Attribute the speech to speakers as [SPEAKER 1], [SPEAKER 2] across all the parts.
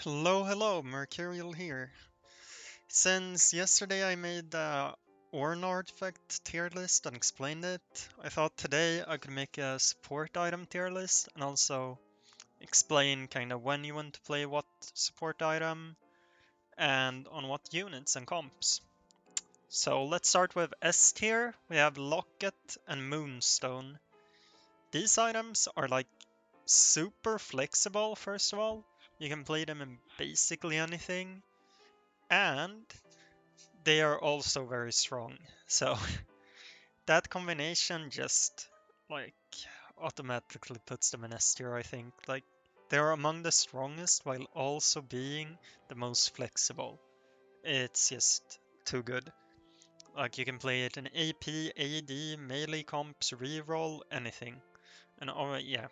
[SPEAKER 1] Hello, Mercurial here. Since yesterday I made the Orn artifact tier list and explained it, I thought today I could make a support item tier list and also explain kind of when you want to play what support item and on what units and comps. So let's start with S tier. We have Locket and Moonstone. These items are like super flexible, first of all. You can play them in basically anything. And they are also very strong. So that combination just like automatically puts them in S tier, I think. Like they're among the strongest while also being the most flexible. It's just too good. Like you can play it in AP, AD, melee comps, reroll, anything. And oh yeah,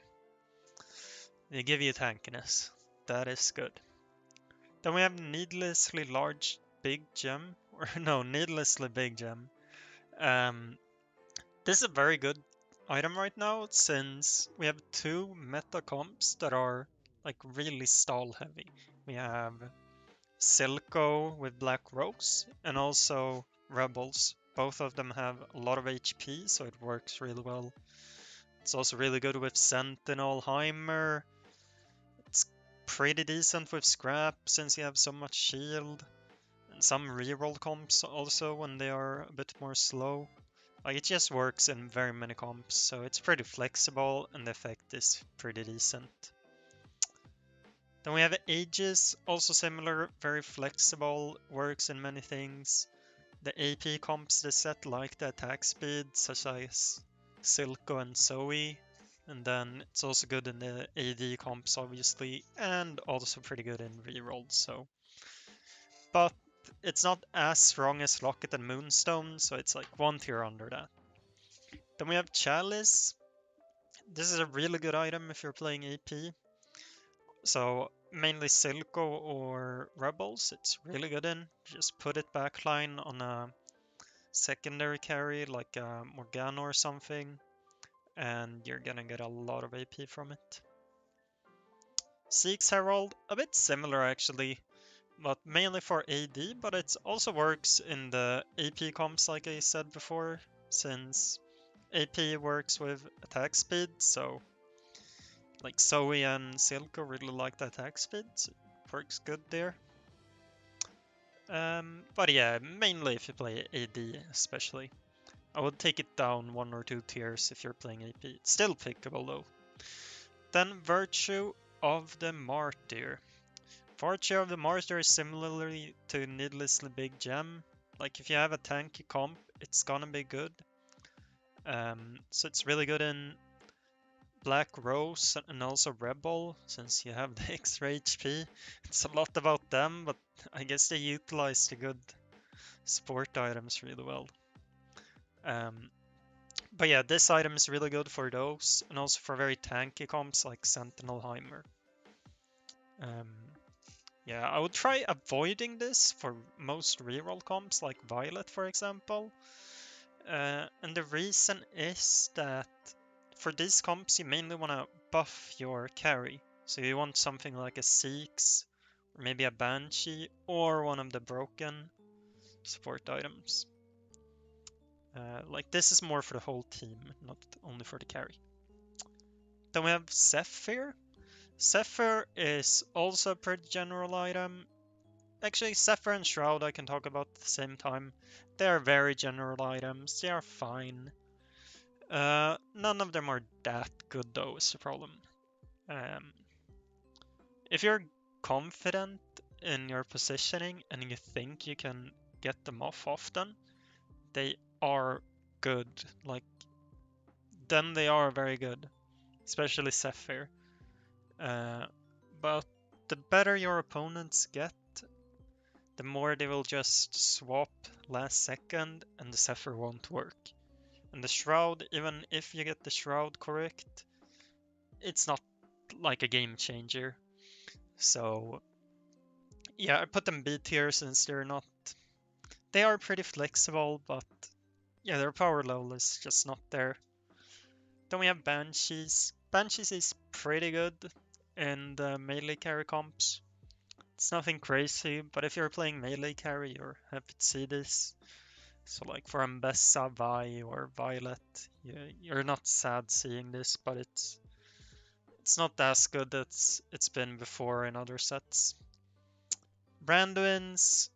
[SPEAKER 1] they give you tankiness. That is good. Then we have needlessly large big gem, or no, needlessly big gem. Um, This is a very good item right now since we have two meta comps that are like really stall heavy. We have Silco with Black Rose and also Rebels. Both of them have a lot of HP, so it works really well. It's also really good with Sentinel, Heimer. It's pretty decent with Scrap since you have so much shield. And some reroll comps also when they are a bit more slow. Like it just works in very many comps, so it's pretty flexible and the effect is pretty decent. Then we have Aegis, also similar, very flexible, works in many things. The AP comps they set like the attack speed, such as Silco and Zoe. And then it's also good in the AD comps, obviously, and also pretty good in rerolls, so. But it's not as strong as Locket and Moonstone, so it's like one tier under that. Then we have Chalice. This is a really good item if you're playing AP. So mainly Silco or Rebels, it's really good in. Just put it backline on a secondary carry like a Morgana or something, and you're gonna get a lot of AP from it. Seek's Herald, a bit similar actually, but mainly for AD, but it also works in the AP comps like I said before, since AP works with attack speed, so like Zoe and Silco really like the attack speed, so it works good there. But yeah, mainly if you play AD especially. I would take it down one or two tiers if you're playing AP. It's still pickable though. Then Virtue of the Martyr. Virtue of the Martyr is similarly to Needlessly Big Gem. Like if you have a tanky comp, it's gonna be good. So it's really good in Black Rose and also Rebel, since you have the extra HP. It's a lot about them, but I guess they utilize the good support items really well. Um, but yeah, this item is really good for those, and also for very tanky comps like Sentinel Heimer. Um, yeah, I would try avoiding this for most reroll comps like Violet, for example. And the reason is that for these comps, you mainly want to buff your carry. So you want something like a Seeks, or maybe a Banshee, or one of the broken support items. Like this is more for the whole team, not only for the carry. Then we have Zephyr. Zephyr is also a pretty general item. Actually, Zephyr and Shroud I can talk about at the same time. They are very general items. They are fine. None of them are that good though, is the problem. Um, if you're confident in your positioning and you think you can get them off often, they are good. Like, then they are very good, especially Zephyr. Uh, but the better your opponents get, the more they will just swap last second and the Zephyr won't work. And the Shroud, even if you get the Shroud correct, it's not like a game changer. So yeah, I put them B tier since they're not. They are pretty flexible, but yeah, their power level is just not there. Then we have Banshees. Banshees is pretty good in the melee carry comps. It's nothing crazy, but if you're playing melee carry, you're happy to see this. So like for Ambessa, Vi, or Violet, you're not sad seeing this, but it's not as good as it's been before in other sets. Randuin's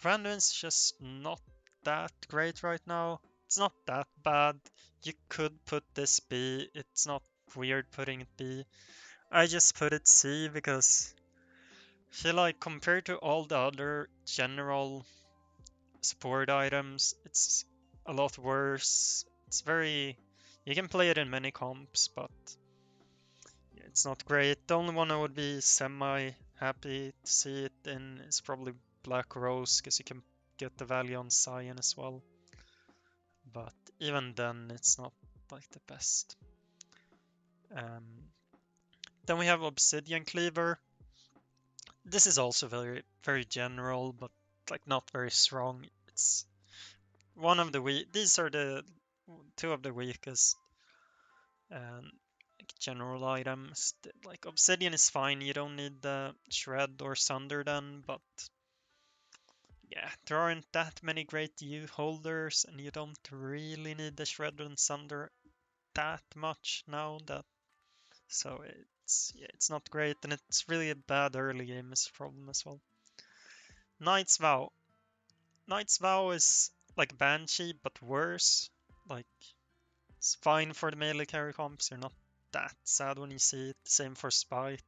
[SPEAKER 1] Randuin's just not that great right now. It's not that bad. You could put this B. It's not weird putting it B. I just put it C because I feel like compared to all the other general support items, it's a lot worse. It's very... You can play it in many comps, but it's not great. The only one I would be semi-happy to see it in is probably Black Rose, because you can get the value on Cyan as well. But even then, it's not like the best. Then we have Obsidian Cleaver. This is also very, very general, but like not very strong. It's one of the weak. These are the two of the weakest like general items. Like Obsidian is fine. You don't need the Shred or Sunder then, but yeah, there aren't that many great U holders, and you don't really need the Shred and Sunder that much now. So it's not great, and it's really a bad early game is a problem as well. Knight's Vow. Knight's Vow is like Banshee, but worse. Like, it's fine for the melee carry comps, you're not that sad when you see it. Same for Spite.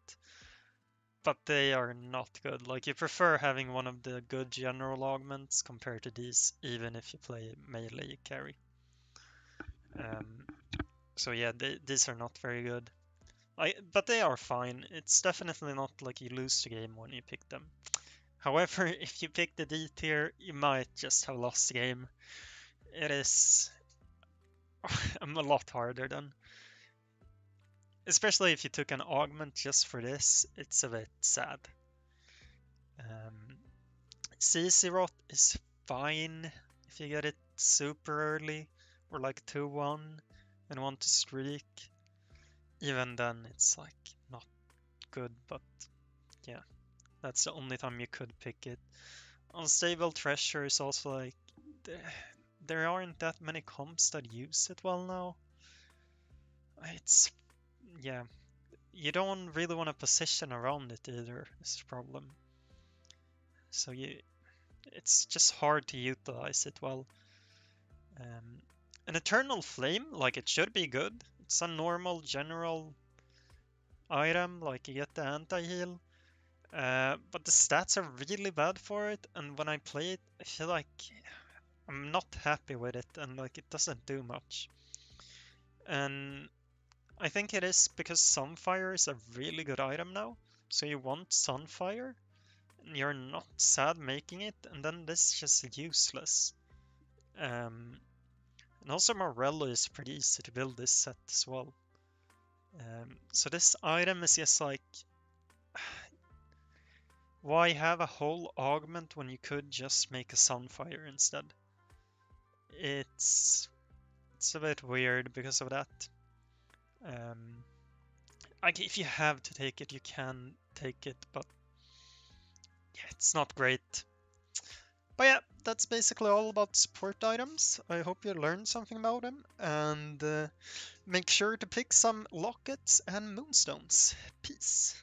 [SPEAKER 1] But they are not good. Like, you prefer having one of the good general augments compared to these, even if you play melee carry. So yeah, these are not very good. But they are fine. It's definitely not like you lose the game when you pick them. However, if you pick the D tier, you might just have lost the game. It is a lot harder then. Especially if you took an augment just for this, it's a bit sad. CC is fine if you get it super early, or like 2-1 and want to streak. Even then, it's like not good, but yeah, that's the only time you could pick it. Unstable Treasure is also like, there aren't that many comps that use it well now. It's, yeah, you don't really want to position around it either, is the problem. So it's just hard to utilize it well. An Eternal Flame, like, it should be good. It's a normal general item, like you get the anti-heal. But the stats are really bad for it, and when I play it, I feel like I'm not happy with it, and like it doesn't do much. And I think it is because Sunfire is a really good item now, so you want Sunfire, and you're not sad making it, and then this is just useless. And also Morello is pretty easy to build this set as well. So this item is just like, why have a whole augment when you could just make a Sunfire instead? It's a bit weird because of that. Like, if you have to take it, you can take it, but yeah, it's not great. But yeah, that's basically all about support items. I hope you learned something about them, and make sure to pick some lockets and moonstones. Peace.